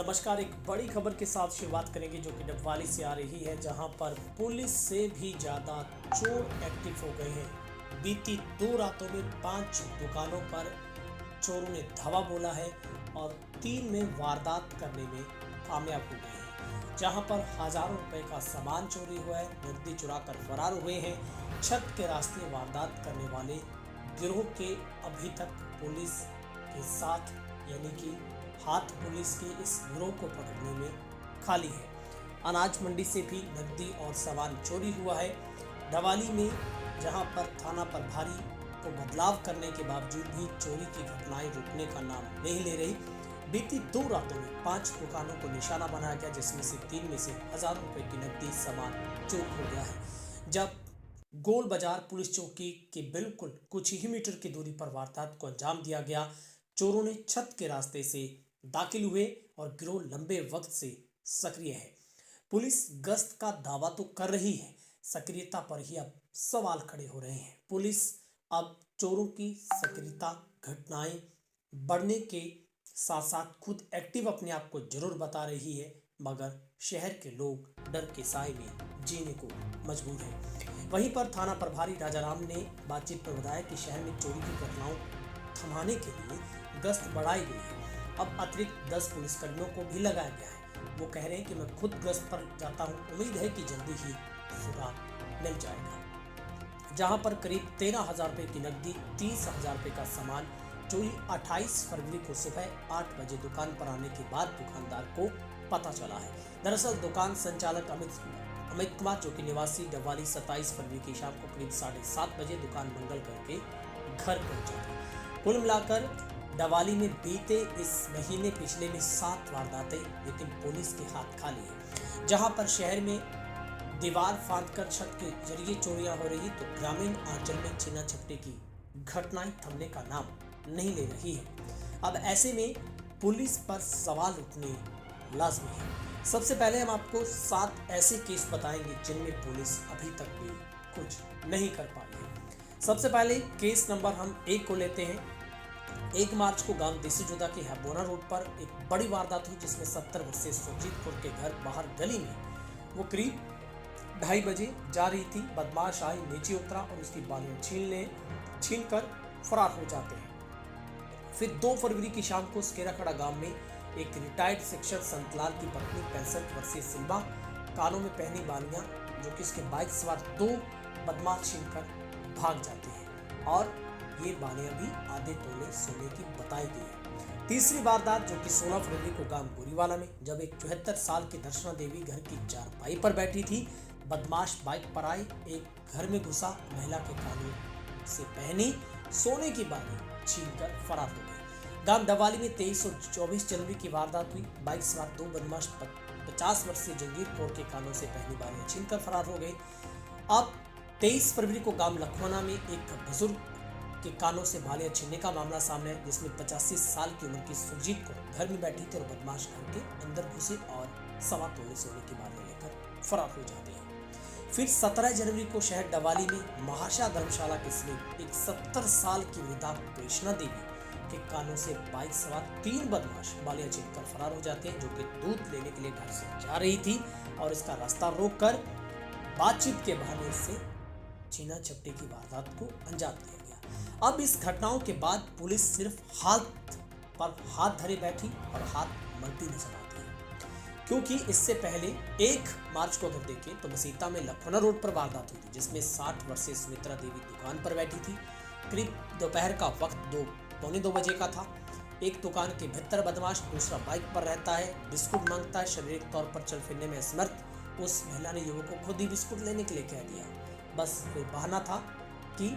नमस्कार। एक बड़ी खबर के साथ शुरुआत करेंगे जो कि डबवाली से आ रही है, जहां पर पुलिस से भी ज़्यादा चोर एक्टिव हो गए हैं। बीती 2 रातों में 5 दुकानों पर चोरों ने धावा बोला है और 3 में वारदात करने में कामयाब हो गए हैं, जहां पर हजारों रुपए का सामान चोरी हुआ है, नकदी चुरा कर फरार हुए हैं। छत के रास्ते वारदात करने वाले गिरोह के अभी तक पुलिस के साथ यानी कि हाथ पुलिस के इस गिरोह को पकड़ने में खाली है। अनाज मंडी से भी नकदी और सामान चोरी हुआ है। डवाली में जहां पर थाना प्रभारी को बदलाव करने के बावजूद भी चोरी की घटनाएं रुकने का नाम नहीं ले रही। बीती 2 रातों में 5 दुकानों को निशाना बनाया गया, जिसमें से 3 में से हजारों रुपए की नकदी सामान चोर हो गया है। जब गोल बाजार पुलिस चौकी के बिल्कुल कुछ ही मीटर की दूरी पर वारदात को अंजाम दिया गया। चोरों ने छत के रास्ते से दाखिल हुए और गिरोह लंबे वक्त से सक्रिय है। पुलिस गश्त का दावा तो कर रही है, सक्रियता पर ही अब सवाल खड़े हो रहे हैं। पुलिस अब चोरों की सक्रियता घटनाएं बढ़ने के साथ साथ खुद एक्टिव अपने आप को जरूर बता रही है, मगर शहर के लोग डर के साए में जीने को मजबूर हैं। वहीं पर थाना प्रभारी राजाराम ने बातचीत पर बताया कि शहर में चोरी की घटनाओं थमाने के लिए गश्त बढ़ाई गई है। अब अतिरिक्त 10 पुलिसकर्मियों को भी लगाया गया है। वो कह रहे हैं कि मैं खुद गश्त पर जाता हूं, उम्मीद है कि जल्दी ही सुराग मिल जाएगा। जहां पर करीब 13,000 रुपए की नकदी, 30,000 रुपए का सामान चोरी 28 फरवरी को सुबह 8 बजे दुकान पर आने के बाद दुकानदार को पता चला है। दरअसल दुकान संचालक अमित कुमार, जो कि निवासी डबवाली, 27 फरवरी की शाम को करीब 7:30 बजे दुकान मंगल करके घर पहुंचा था। कुल मिलाकर डवाली में बीते इस महीने पिछले में 7 वारदातें, लेकिन पुलिस के हाथ खाली है। जहां पर शहर में दीवार फांदकर छत के जरिए चोरियां हो रही, तो ग्रामीण आंचल में छीना झपटी की घटनाएं थमने का नाम नहीं ले रही है। अब ऐसे में पुलिस पर सवाल उठने लाजमी है। सबसे पहले हम आपको 7 ऐसे केस बताएंगे जिनमें पुलिस अभी तक भी कुछ नहीं कर पाई है। सबसे पहले केस नंबर हम 1 को लेते हैं। 1 मार्च को गांव देसी जोधा के हैबोना रोड पर एक बड़ी वारदात हुई, जिसमें 70 वर्षीय सुरजीत कौर के घर बाहर गली में वो करीब 2:30 बजे जा रही थी। बदमाश आए, नीचे उतरा और उसकी बालियां छीन कर फरार हो जाते हैं। फिर 2 फरवरी की शाम को स्केराखड़ा गांव में एक रिटायर्ड शिक्षक संतलाल की पत्नी 65 वर्षीय सिल्वा कानों में पहनी बालियां, जो कि उसके बाइक सवार 2 बदमाश छीनकर भाग जाते हैं और ये बालियां भी आधे तोले सोने की बताई गई है। तीसरी वारदात जो कि 16 फरवरी को गांव गोरीवाला में, जब एक 74 साल की दर्शना देवी घर की चारपाई पर बैठी थी, बदमाश बाइक पर आए, एक घर में घुसा, महिला के कानों से पहनी सोने की बाली छीनकर फरार हो गए। गांव डवाली में 23 और 24 जनवरी की वारदात हुई। बाइक सवार 2 बदमाश 50 वर्षीय जंगीर कौर के कानों से पहनी बालियां छीनकर फरार हो गए। अब 23 फरवरी को गांव लखवाना में एक बुजुर्ग के कानों से बालियां छीनने का मामला सामने है, जिसमें 85 साल की उम्र की सुरजीत को घर में बैठी थी और बदमाश घर के अंदर घुसे और 1.25 तोले सोने की बालियां लेकर फरार हो जाते हैं। फिर 17 जनवरी को शहर डवाली में महाशा धर्मशाला के समीप एक 70 साल की वृद्धा कृष्णा देवी के कानों से बाइक सवार 3 बदमाश बालियां छीनकर फरार हो जाते हैं, जो कि दूध लेने के लिए घर से जा रही थी और इसका रास्ता रोककर बातचीत के बहाने से छीना झपटी की वारदात को अंजाम दिया गया। अब इस घटनाओं के बाद पुलिस सिर्फ हाथ पर हाथ धरे बैठी और हाथ मलती नजर आती है, क्योंकि इससे पहले 1 मार्च को अगर देखें तो मसीता में लखवाना रोड पर वारदात हुई थी, जिसमें 60 वर्षीय सुमित्रा देवी दुकान पर बैठी थी। करीब दोपहर का वक्त 2-2 बजे का था। एक दुकान के भीतर बदमाश, दूसरा बाइक पर रहता है, बिस्कुट मांगता है। शारीरिक तौर पर चल फिरने में असमर्थ उस महिला ने युवक को खुद ही बिस्कुट लेने के लिए कह दिया। बस कोई बहाना था कि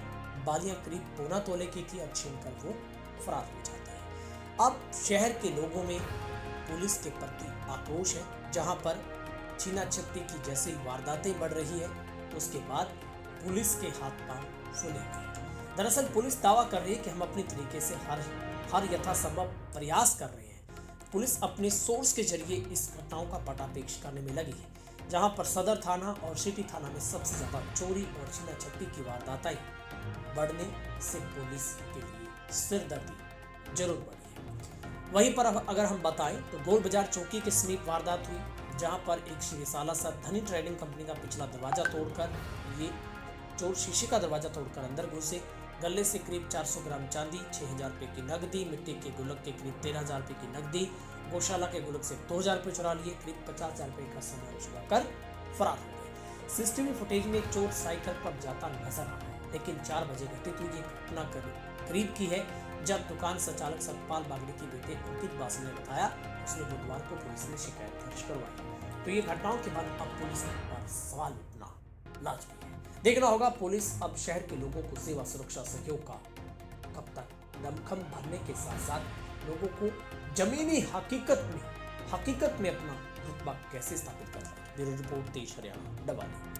बालियां करीब 1.25 तोले की थी और छीनकर वो फरार हो जाते हैं। अब शहर के लोगों में पुलिस के प्रति आक्रोश है, जहां पर छीना झपटी की जैसे वारदातें बढ़ रही है, उसके बाद पुलिस के हाथ पांव फूलेंगे। दरअसल पुलिस दावा कर रही है कि हम अपने तरीके से हर यथासंभव प्रयास कर रहे हैं। पुलिस अपने सोर्स के जरिए इस घटनाओं का पर्दाफाश करने में लगी है, जहां पर सदर थाना और सिटी थाना में सबसे ज्यादा चोरी और छीना झपटी की वारदातें बढ़ने से पुलिस के लिए सिरदर्दी जरूर बढ़ी है। वहीं पर अगर हम बताएं तो गोल बाजार चौकी के समीप वारदात हुई, जहां पर एक शिवशाला सा धनी ट्रेडिंग कंपनी का पिछला दरवाजा तोड़कर ये चोर शीशे का दरवाजा तोड़कर अंदर घुसे। गले से करीब 400 ग्राम चांदी, 6000 रुपए की नकदी, मिट्टी के गुल्लक के करीब 13000 रुपए की नकदी, गौशाला के गुल्लक से 2000 रुपए चुरा लिए, करीब 50000 रुपए का सामान चुराकर फरार हो गए। सीसीटीवी फुटेज में चोर साइकिल पर जाता नजर आ रहा है, लेकिन 4 बजे घटित हुई ये घटना करीब की है, जब दुकान संचालक सतपाल बागड़ी के बेटे अंकित बासी ने बताया उसने बुधवार को पुलिस में शिकायत दर्ज करवाई। तो ये घटनाओं के बाद अब पुलिस पर सवाल उठना लाजमी है। देखना होगा पुलिस अब शहर के लोगों को सेवा सुरक्षा सहयोग का कब तक दमखम भरने के साथ साथ लोगों को जमीनी हकीकत में अपना रुतबा कैसे स्थापित करता है। ब्यूरो रिपोर्ट, तेज हरियाणा, डवाली।